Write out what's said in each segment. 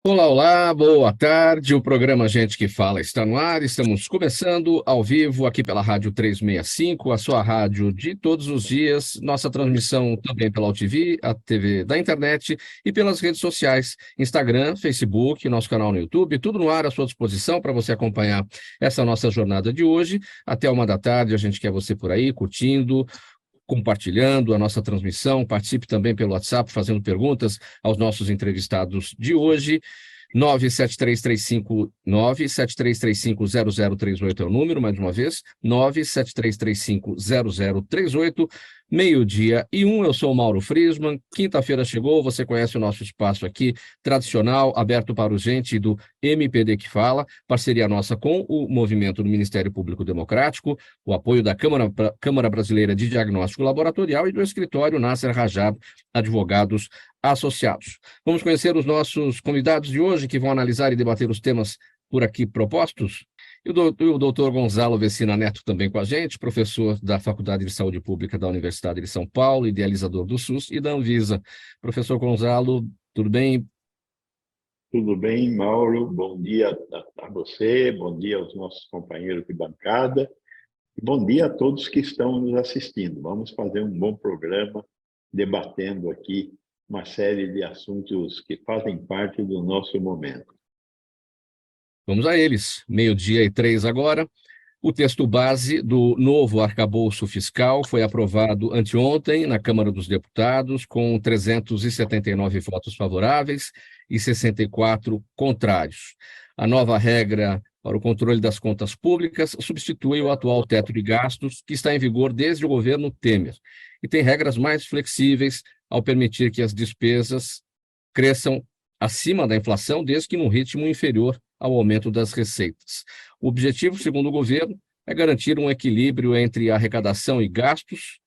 Olá, olá, boa tarde. O programa Gente que Fala está no ar. Estamos começando ao vivo aqui pela Rádio 365, a sua rádio de todos os dias. Nossa transmissão também pela UTV, a TV da internet e pelas redes sociais, Instagram, Facebook, nosso canal no YouTube, tudo no ar à sua disposição para você acompanhar essa nossa jornada de hoje. Até 1 da tarde, a gente quer você por aí, curtindo, compartilhando a nossa transmissão. Participe também pelo WhatsApp, fazendo perguntas aos nossos entrevistados de hoje. 97335-0038 é o número, mais uma vez, 97335-0038, 12:01. Eu sou o Mauro Friesman. Quinta-feira chegou, você conhece o nosso espaço aqui, tradicional, aberto para o gente do MPD que Fala, parceria nossa com o movimento do Ministério Público Democrático, o apoio da Câmara Brasileira de Diagnóstico Laboratorial e do escritório Nasser Rajab Advogados Associados. Vamos conhecer os nossos convidados de hoje, que vão analisar e debater os temas por aqui propostos. E o doutor Gonzalo Vecina Neto também com a gente, professor da Faculdade de Saúde Pública da Universidade de São Paulo, idealizador do SUS e da Anvisa. Professor Gonzalo, tudo bem? Tudo bem, Mauro? Bom dia a você, bom dia aos nossos companheiros de bancada e bom dia a todos que estão nos assistindo. Vamos fazer um bom programa debatendo aqui uma série de assuntos que fazem parte do nosso momento. Vamos a eles. 12:03 agora. O texto base do novo arcabouço fiscal foi aprovado anteontem na Câmara dos Deputados, com 379 votos favoráveis e 64 contrários. A nova regra para o controle das contas públicas substitui o atual teto de gastos, que está em vigor desde o governo Temer, e tem regras mais flexíveis ao permitir que as despesas cresçam acima da inflação, desde que num ritmo inferior ao aumento das receitas. O objetivo, segundo o governo, é garantir um equilíbrio entre arrecadação e gastos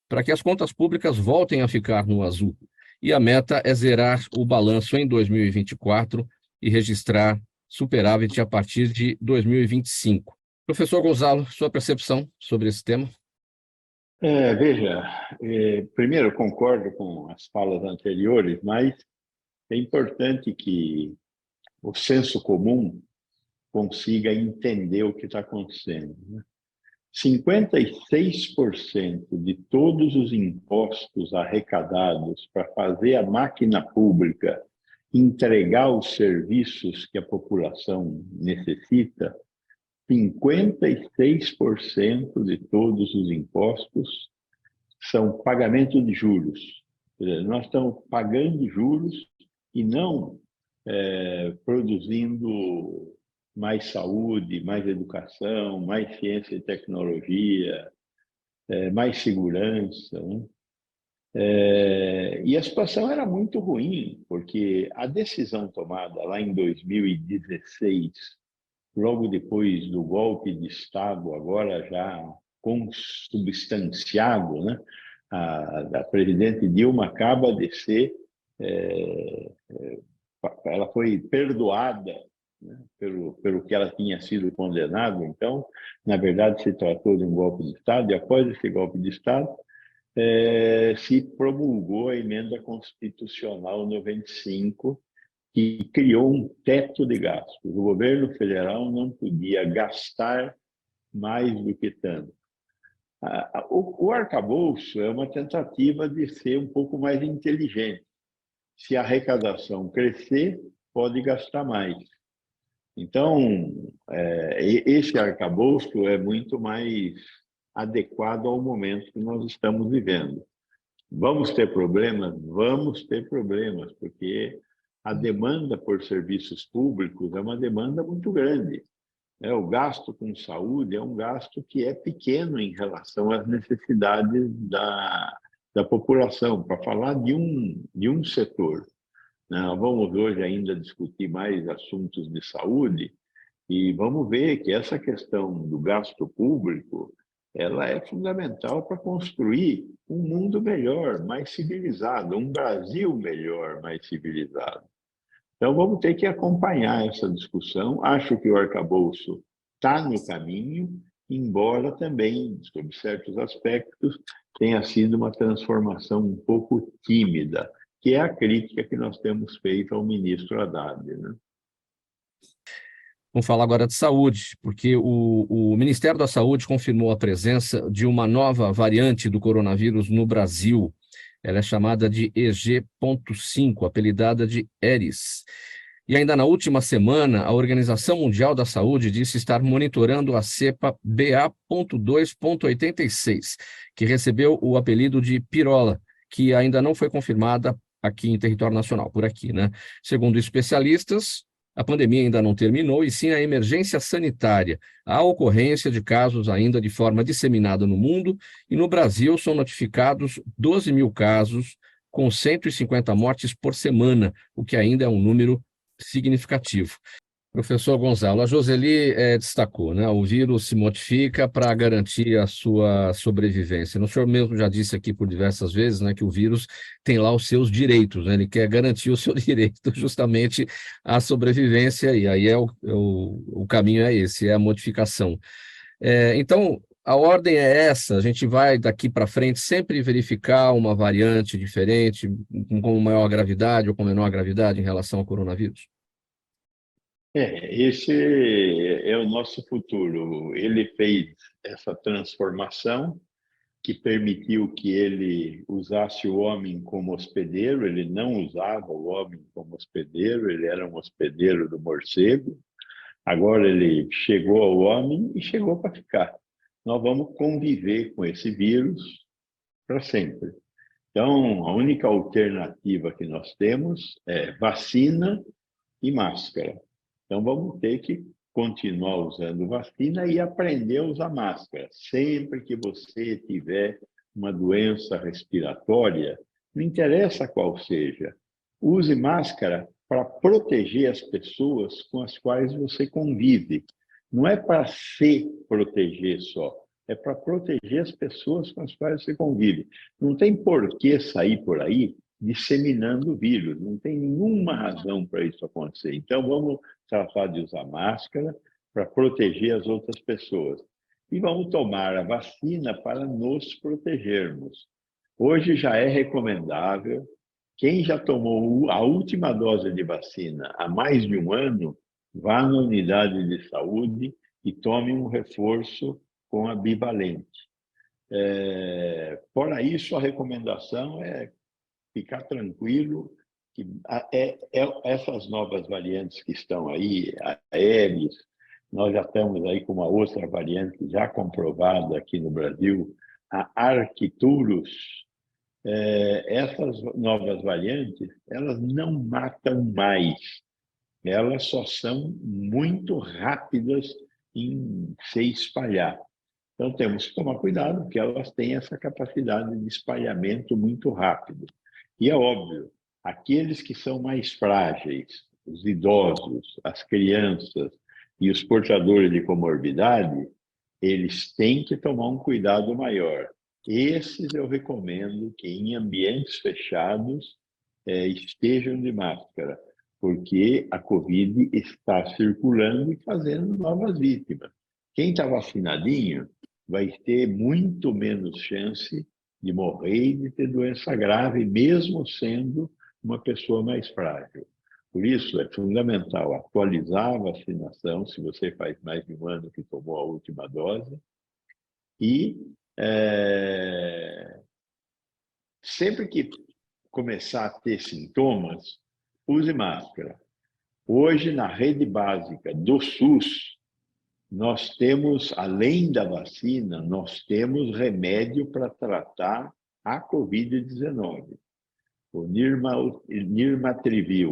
para que as contas públicas voltem a ficar no azul. E a meta é zerar o balanço em 2024 e registrar superávit a partir de 2025. Professor Gonzalo, sua percepção sobre esse tema? Veja, primeiro eu concordo com as falas anteriores, mas é importante que o senso comum consiga entender o que está acontecendo, né? 56% de todos os impostos arrecadados para fazer a máquina pública entregar os serviços que a população necessita, 56% de todos os impostos são pagamento de juros. Quer dizer, nós estamos pagando juros e não produzindo mais saúde, mais educação, mais ciência e tecnologia, mais segurança, né? E a situação era muito ruim, porque a decisão tomada lá em 2016, logo depois do golpe de Estado, agora já consubstanciado, né? A presidente Dilma acaba de ser, ela foi perdoada, né, pelo que ela tinha sido condenada. Então, na verdade, se tratou de um golpe de Estado, e após esse golpe de Estado, se promulgou a Emenda Constitucional 95, que criou um teto de gastos. O governo federal não podia gastar mais do que tanto. O arcabouço é uma tentativa de ser um pouco mais inteligente. Se a arrecadação crescer, pode gastar mais. Então, esse arcabouço é muito mais adequado ao momento que nós estamos vivendo. Vamos ter problemas? Vamos ter problemas, porque a demanda por serviços públicos é uma demanda muito grande. O gasto com saúde é um gasto que é pequeno em relação às necessidades da população, para falar de um setor. Nós vamos hoje ainda discutir mais assuntos de saúde e vamos ver que essa questão do gasto público, ela é fundamental para construir um mundo melhor, mais civilizado, um Brasil melhor, mais civilizado. Então, vamos ter que acompanhar essa discussão. Acho que o arcabouço está no caminho, embora também, sob certos aspectos, tenha sido uma transformação um pouco tímida, que é a crítica que nós temos feito ao ministro Haddad, né? Vamos falar agora de saúde, porque o Ministério da Saúde confirmou a presença de uma nova variante do coronavírus no Brasil. Ela é chamada de EG.5, apelidada de Eris. E ainda na última semana, a Organização Mundial da Saúde disse estar monitorando a cepa BA.2.86, que recebeu o apelido de pirola, que ainda não foi confirmada aqui em território nacional, por aqui, né? Segundo especialistas, a pandemia ainda não terminou, e sim a emergência sanitária. Há ocorrência de casos ainda de forma disseminada no mundo, e no Brasil são notificados 12 mil casos, com 150 mortes por semana, o que ainda é um número significativo. Professor Gonzalo, a Joseli destacou, né? O vírus se modifica para garantir a sua sobrevivência. O senhor mesmo já disse aqui por diversas vezes, né, que o vírus tem lá os seus direitos, né? Ele quer garantir o seu direito justamente à sobrevivência, e aí o caminho é esse, é a modificação. Então, a ordem é essa: a gente vai daqui para frente sempre verificar uma variante diferente, com maior gravidade ou com menor gravidade em relação ao coronavírus? Esse é o nosso futuro. Ele fez essa transformação que permitiu que ele usasse o homem como hospedeiro. Ele não usava o homem como hospedeiro, ele era um hospedeiro do morcego. Agora ele chegou ao homem e chegou para ficar. Nós vamos conviver com esse vírus para sempre. Então, a única alternativa que nós temos é vacina e máscara. Então, vamos ter que continuar usando vacina e aprender a usar máscara. Sempre que você tiver uma doença respiratória, não interessa qual seja, use máscara para proteger as pessoas com as quais você convive. Não é para se proteger só, é para proteger as pessoas com as quais você convive. Não tem por que sair por aí disseminando o vírus, não tem nenhuma razão para isso acontecer. Então, vamos tratar de usar máscara para proteger as outras pessoas. E vamos tomar a vacina para nos protegermos. Hoje já é recomendável, quem já tomou a última dose de vacina há mais de um ano, vá na unidade de saúde e tome um reforço com a bivalente. Fora isso, a recomendação é ficar tranquilo que essas novas variantes que estão aí, a Aedes, nós já estamos aí com uma outra variante já comprovada aqui no Brasil, a Arcturus. Essas novas variantes, elas não matam mais, elas só são muito rápidas em se espalhar. Então, temos que tomar cuidado, porque elas têm essa capacidade de espalhamento muito rápido. E é óbvio, aqueles que são mais frágeis, os idosos, as crianças e os portadores de comorbidade, eles têm que tomar um cuidado maior. Esses eu recomendo que em ambientes fechados estejam de máscara, porque a Covid está circulando e fazendo novas vítimas. Quem está vacinadinho vai ter muito menos chance de morrer e de ter doença grave, mesmo sendo uma pessoa mais frágil. Por isso, é fundamental atualizar a vacinação, se você faz mais de um ano que tomou a última dose, e sempre que começar a ter sintomas, use máscara. Hoje, na rede básica do SUS, nós temos, além da vacina, nós temos remédio para tratar a Covid-19. O Nirmatrivir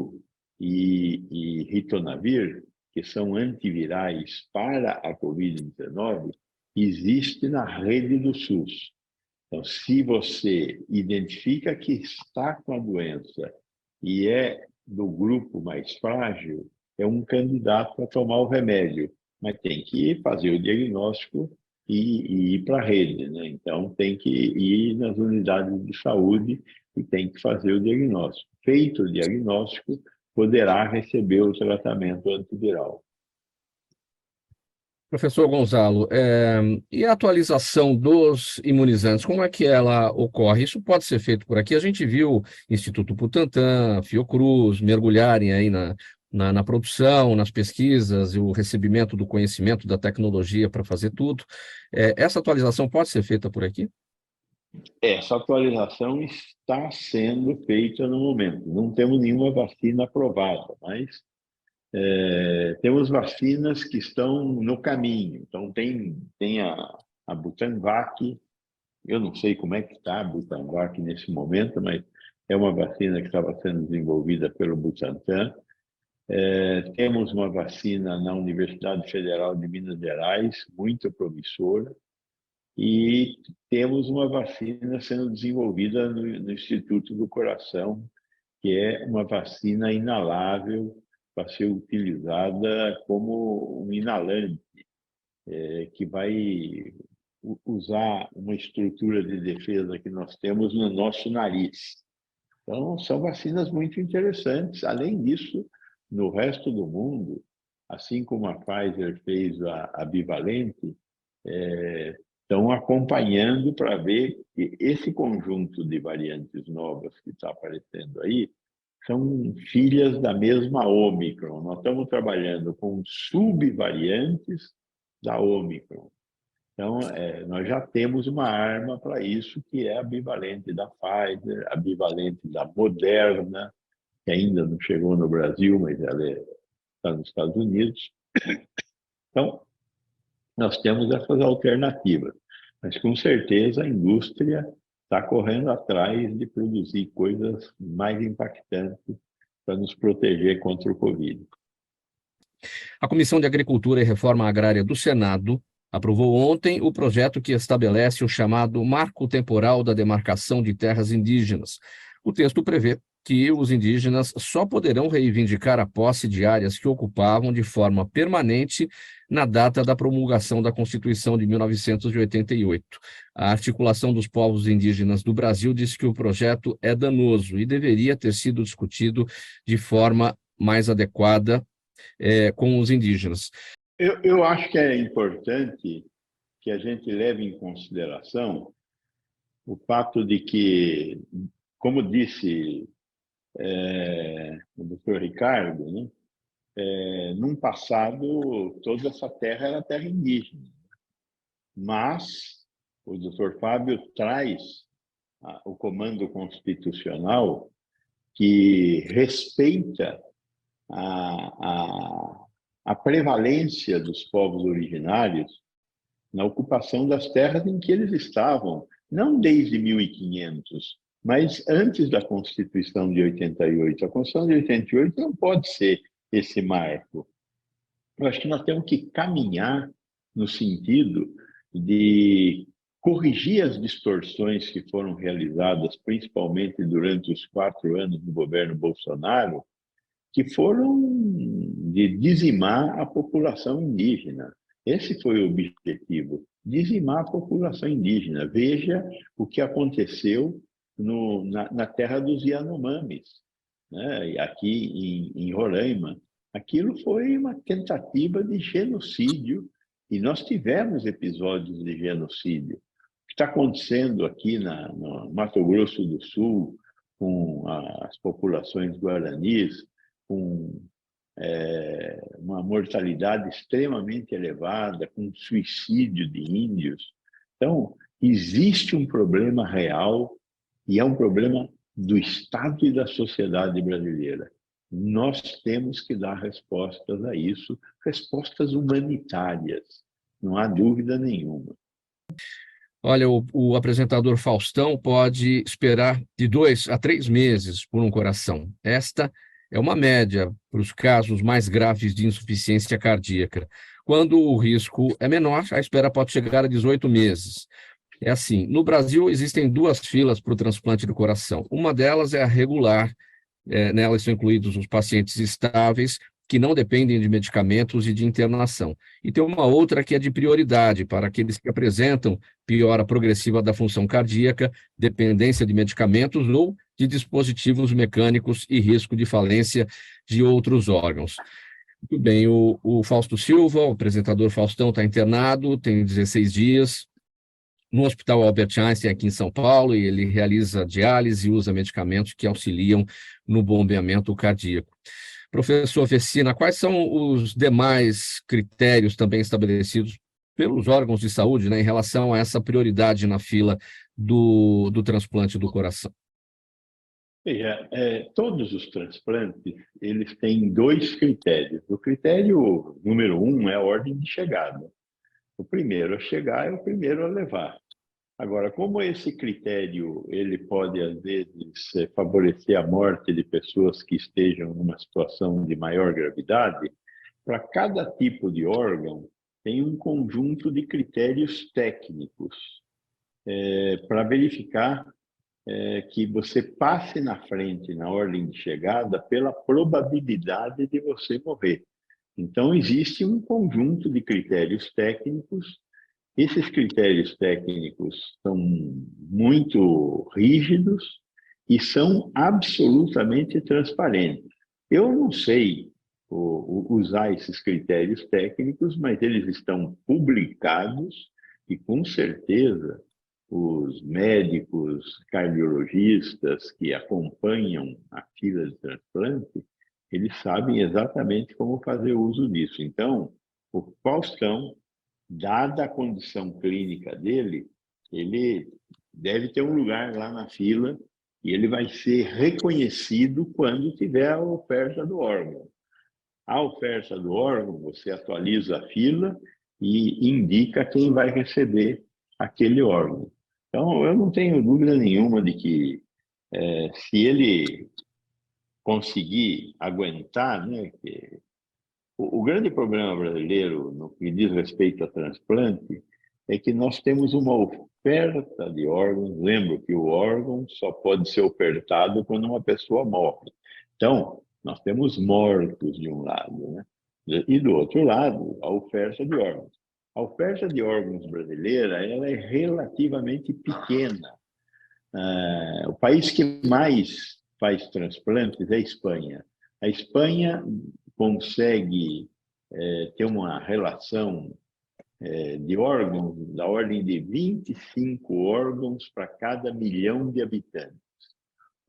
e Ritonavir, que são antivirais para a Covid-19, existe na rede do SUS. Então, se você identifica que está com a doença e é do grupo mais frágil, é um candidato a tomar o remédio, mas tem que fazer o diagnóstico e ir para a rede, né? Então, tem que ir nas unidades de saúde e tem que fazer o diagnóstico. Feito o diagnóstico, poderá receber o tratamento antiviral. Professor Gonzalo, e a atualização dos imunizantes, como é que ela ocorre? Isso pode ser feito por aqui. A gente viu Instituto Butantan, Fiocruz mergulharem aí na produção, nas pesquisas e o recebimento do conhecimento da tecnologia para fazer tudo. Essa atualização pode ser feita por aqui? Essa atualização está sendo feita no momento. Não temos nenhuma vacina aprovada, mas temos vacinas que estão no caminho. Então, tem a Butanvac, eu não sei como é que está a Butanvac nesse momento, mas é uma vacina que estava sendo desenvolvida pelo Butantan. Temos uma vacina na Universidade Federal de Minas Gerais, muito promissora, e temos uma vacina sendo desenvolvida no Instituto do Coração, que é uma vacina inalável para ser utilizada como um inalante, que vai usar uma estrutura de defesa que nós temos no nosso nariz. Então, são vacinas muito interessantes. Além disso, no resto do mundo, assim como a Pfizer fez a bivalente, estão acompanhando para ver que esse conjunto de variantes novas que está aparecendo aí são filhas da mesma Ômicron. Nós estamos trabalhando com subvariantes da Ômicron. Então, nós já temos uma arma para isso, que é a bivalente da Pfizer, a bivalente da Moderna, que ainda não chegou no Brasil, mas ela está nos Estados Unidos. Então, nós temos essas alternativas. Mas, com certeza, a indústria está correndo atrás de produzir coisas mais impactantes para nos proteger contra o Covid. A Comissão de Agricultura e Reforma Agrária do Senado aprovou ontem o projeto que estabelece o chamado Marco Temporal da Demarcação de Terras Indígenas. O texto prevê que os indígenas só poderão reivindicar a posse de áreas que ocupavam de forma permanente na data da promulgação da Constituição de 1988. A Articulação dos Povos Indígenas do Brasil diz que o projeto é danoso e deveria ter sido discutido de forma mais adequada com os indígenas. Eu acho que é importante que a gente leve em consideração o fato de que, como disse o doutor Ricardo, né, num passado toda essa terra era terra indígena, mas o doutor Fábio traz o comando constitucional que respeita a prevalência dos povos originários na ocupação das terras em que eles estavam, não desde 1500, mas antes da Constituição de 88. A Constituição de 88 não pode ser esse marco. Eu acho que nós temos que caminhar no sentido de corrigir as distorções que foram realizadas, principalmente durante os 4 anos do governo Bolsonaro, que foram de dizimar a população indígena. Esse foi o objetivo, dizimar a população indígena. Veja o que aconteceu na terra dos Yanomamis, né? Aqui em Roraima. Aquilo foi uma tentativa de genocídio, e nós tivemos episódios de genocídio. O que está acontecendo aqui no Mato Grosso do Sul, com as populações guaranis, com uma mortalidade extremamente elevada, com suicídio de índios. Então, existe um problema real, e é um problema do Estado e da sociedade brasileira. Nós temos que dar respostas a isso, respostas humanitárias, não há dúvida nenhuma. Olha, o apresentador Faustão pode esperar de 2 a 3 meses por um coração. Esta é uma média para os casos mais graves de insuficiência cardíaca. Quando o risco é menor, a espera pode chegar a 18 meses. É assim, no Brasil existem 2 filas para o transplante do coração. Uma delas é a regular, nela estão incluídos os pacientes estáveis, que não dependem de medicamentos e de internação. E tem uma outra que é de prioridade para aqueles que apresentam piora progressiva da função cardíaca, dependência de medicamentos ou de dispositivos mecânicos e risco de falência de outros órgãos. Muito bem, o Fausto Silva, o apresentador Faustão, está internado, tem 16 dias, no Hospital Albert Einstein, aqui em São Paulo, e ele realiza diálise e usa medicamentos que auxiliam no bombeamento cardíaco. Professor Vecina, quais são os demais critérios também estabelecidos pelos órgãos de saúde, né, em relação a essa prioridade na fila do transplante do coração? Veja, todos os transplantes, eles têm dois critérios. O critério número um é a ordem de chegada. O primeiro a chegar é o primeiro a levar. Agora, como esse critério ele pode, às vezes, favorecer a morte de pessoas que estejam numa situação de maior gravidade, para cada tipo de órgão tem um conjunto de critérios técnicos para verificar que você passe na frente, na ordem de chegada, pela probabilidade de você morrer. Então, existe um conjunto de critérios técnicos. Esses critérios técnicos são muito rígidos e são absolutamente transparentes. Eu não sei usar esses critérios técnicos, mas eles estão publicados e, com certeza, os médicos cardiologistas que acompanham a fila de transplante, eles sabem exatamente como fazer uso disso. Então, o Faustão, dada a condição clínica dele, ele deve ter um lugar lá na fila e ele vai ser reconhecido quando tiver a oferta do órgão. A oferta do órgão, você atualiza a fila e indica quem vai receber aquele órgão. Então, eu não tenho dúvida nenhuma de que se ele conseguir aguentar, né, que o grande problema brasileiro no que diz respeito a transplante é que nós temos uma oferta de órgãos. Lembro que o órgão só pode ser ofertado quando uma pessoa morre. Então, nós temos mortos de um lado, né? E do outro lado, a oferta de órgãos. A oferta de órgãos brasileira ela é relativamente pequena. O país que mais faz transplantes é a Espanha. A Espanha consegue ter uma relação de órgãos da ordem de 25 órgãos para cada milhão de habitantes.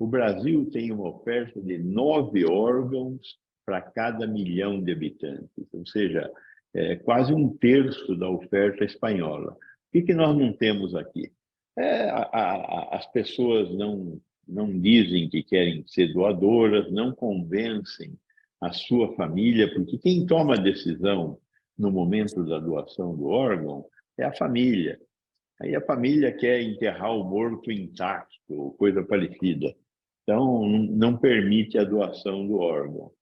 O Brasil tem uma oferta de 9 órgãos para cada milhão de habitantes, ou seja, quase um terço da oferta espanhola. O que nós não temos aqui? As pessoas não dizem que querem ser doadoras, não convencem a sua família, porque quem toma a decisão no momento da doação do órgão é a família. Aí a família quer enterrar o morto intacto, ou coisa parecida. Então, não permite a doação do órgão.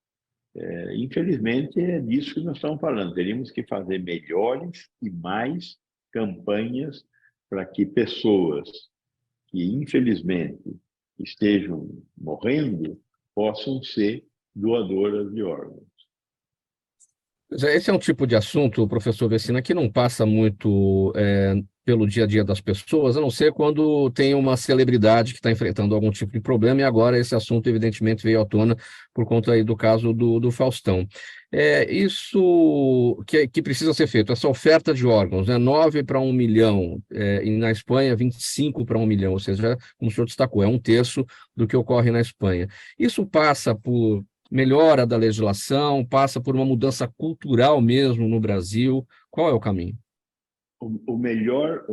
Infelizmente, é disso que nós estamos falando. Teríamos que fazer melhores e mais campanhas para que pessoas que, infelizmente, estejam morrendo possam ser doadoras de órgãos. Esse é um tipo de assunto, professor Vecina, que não passa muito pelo dia a dia das pessoas, a não ser quando tem uma celebridade que está enfrentando algum tipo de problema, e agora esse assunto, evidentemente, veio à tona por conta aí do caso do Faustão. Isso que precisa ser feito, essa oferta de órgãos, né? 9 para 1 milhão, e na Espanha 25 para 1 milhão, ou seja, como o senhor destacou, é um terço do que ocorre na Espanha. Isso passa por melhora da legislação, passa por uma mudança cultural mesmo no Brasil. Qual é o caminho? O melhor,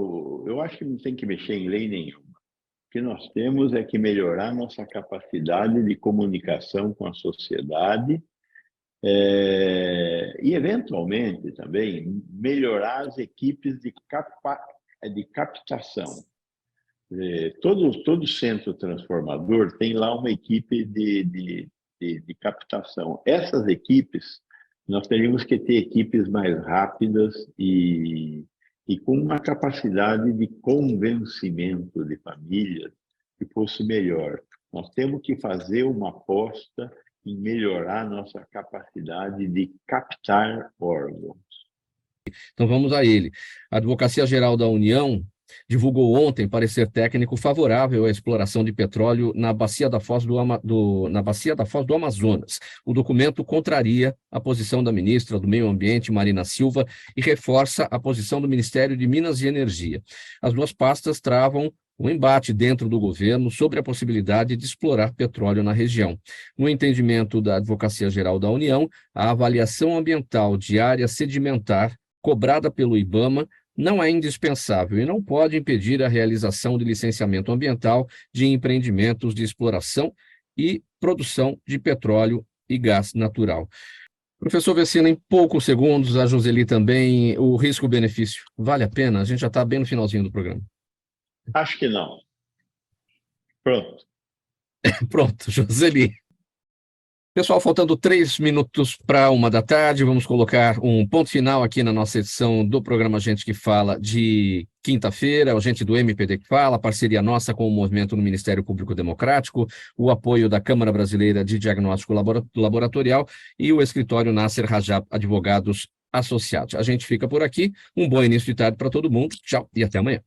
eu acho que não tem que mexer em lei nenhuma. O que nós temos é que melhorar nossa capacidade de comunicação com a sociedade e, eventualmente, também melhorar as equipes de captação. Todo centro transformador tem lá uma equipe de captação. Essas equipes, nós teríamos que ter equipes mais rápidas e com uma capacidade de convencimento de famílias que fosse melhor. Nós temos que fazer uma aposta em melhorar nossa capacidade de captar órgãos. Então vamos a ele. A Advocacia Geral da União divulgou ontem parecer técnico favorável à exploração de petróleo na bacia da Foz do Amazonas. O documento contraria a posição da ministra do Meio Ambiente, Marina Silva, e reforça a posição do Ministério de Minas e Energia. As duas pastas travam um embate dentro do governo sobre a possibilidade de explorar petróleo na região. No entendimento da Advocacia Geral da União, a avaliação ambiental de área sedimentar cobrada pelo IBAMA não é indispensável e não pode impedir a realização de licenciamento ambiental de empreendimentos de exploração e produção de petróleo e gás natural. Professor Vecina, em poucos segundos, a Joseli também, o risco-benefício, vale a pena? A gente já está bem no finalzinho do programa. Acho que não. Pronto. Pronto, Joseli. Pessoal, faltando 3 minutos para 1 da tarde, vamos colocar um ponto final aqui na nossa edição do programa Gente que Fala de quinta-feira, a gente do MPD que Fala, parceria nossa com o movimento no Ministério Público Democrático, o apoio da Câmara Brasileira de Diagnóstico Laboratorial e o escritório Nasser Rajab Advogados Associados. A gente fica por aqui, um bom início de tarde para todo mundo, tchau e até amanhã.